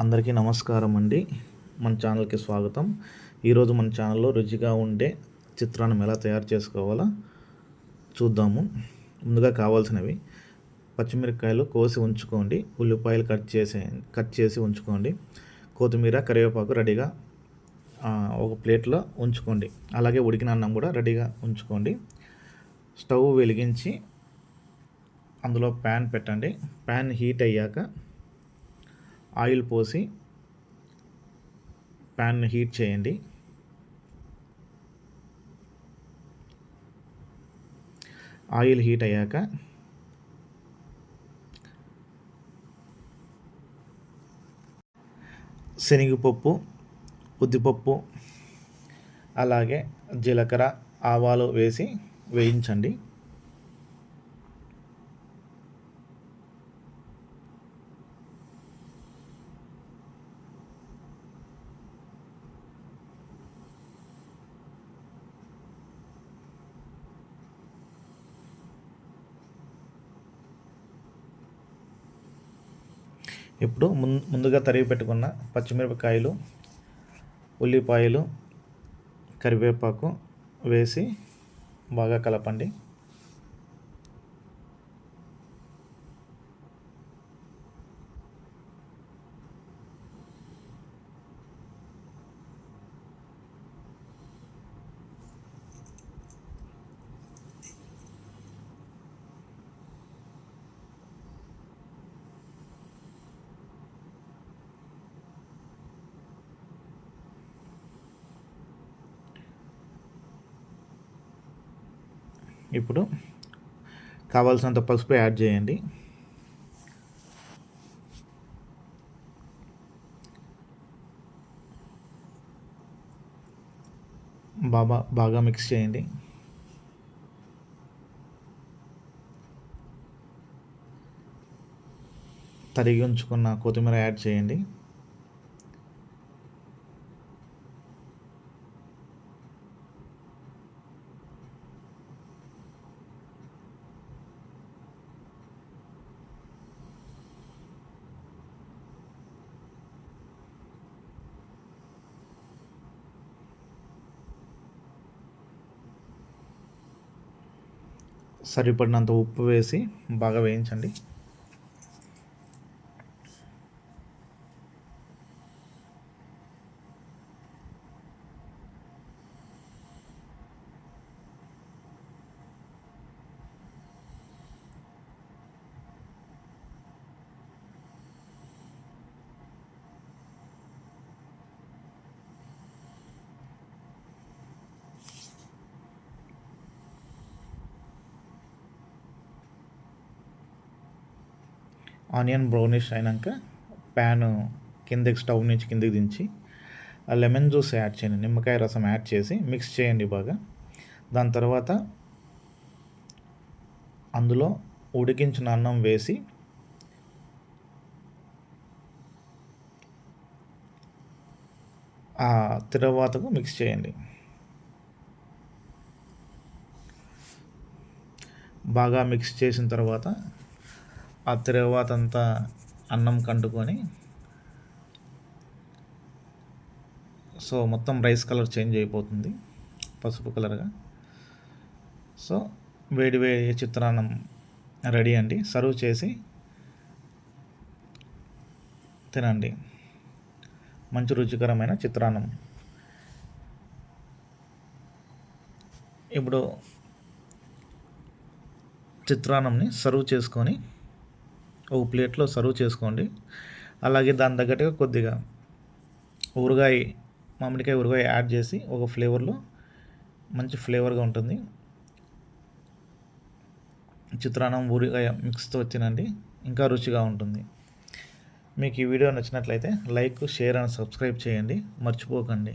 అందరికీ నమస్కారం అండి. మన ఛానల్కి స్వాగతం. ఈరోజు మన ఛానల్లో రుచిగా ఉండే చిత్రాన్నం ఎలా తయారు చేసుకోవాలో చూద్దాము. ముందుగా కావాల్సినవి పచ్చిమిరపకాయలు కోసి ఉంచుకోండి, ఉల్లిపాయలు కట్ చేసి ఉంచుకోండి, కొత్తిమీర కరివేపాకు రెడీగా ఒక ప్లేట్లో ఉంచుకోండి. అలాగే ఉడికిన అన్నం కూడా రెడీగా ఉంచుకోండి. స్టవ్ వెలిగించి అందులో ప్యాన్ పెట్టండి. ప్యాన్ హీట్ అయ్యాక ఆయిల్ పోసి ప్యాన్ హీట్ చేయండి. ఆయిల్ హీట్ అయ్యాక శనగపప్పు, ఉద్దిపప్పు, అలాగే జీలకర్ర, ఆవాలు వేసి వేయించండి. ఇప్పుడు ముందుగా తరిగి పెట్టుకున్న పచ్చిమిరపకాయలు, ఉల్లిపాయలు, కరివేపాకు వేసి బాగా కలపండి. ఇప్పుడు కావాల్సినంత పసుపు యాడ్ చేయండి. బాగా మిక్స్ చేయండి. తరిగి ఉంచుకున్న కొత్తిమీర యాడ్ చేయండి. సరిపడినంత ఉప్పు వేసి బాగా వేయించండి. ఆనియన్ బ్రౌనిష్ అయినాక ప్యాన్ స్టవ్ నుంచి కిందకి దించి లెమన్ జ్యూస్ యాడ్ చేయండి, నిమ్మకాయ రసం యాడ్ చేసి మిక్స్ చేయండి బాగా. దాని తర్వాత అందులో ఉడికించిన అన్నం వేసి ఆ తిరగవాతకు మిక్స్ చేయండి. బాగా మిక్స్ చేసిన తర్వాత ఆ తర్వాత అంతా అన్నం కంటుకొని మొత్తం రైస్ కలర్ చేంజ్ అయిపోతుంది, పసుపు కలర్గా. వేడి వేడి చిత్రాన్నం రెడీ అండి. సర్వ్ చేసి తినండి. మంచి రుచికరమైన చిత్రాన్నం. ఇప్పుడు చిత్రాన్నంని సర్వ్ చేసుకొని ఒక ప్లేట్లో సర్వ్ చేసుకోండి. అలాగే దాని తగ్గట్టుగా కొద్దిగా మామిడికాయ ఊరగాయ యాడ్ చేసి ఒక ఫ్లేవర్లో మంచి ఫ్లేవర్గా ఉంటుంది. చిత్రాన్నం ఊరగాయ మిక్స్తో తినండి, ఇంకా రుచిగా ఉంటుంది. మీకు ఈ వీడియో నచ్చినట్లయితే లైక్, షేర్ అండ్ సబ్స్క్రైబ్ చేయండి, మర్చిపోకండి.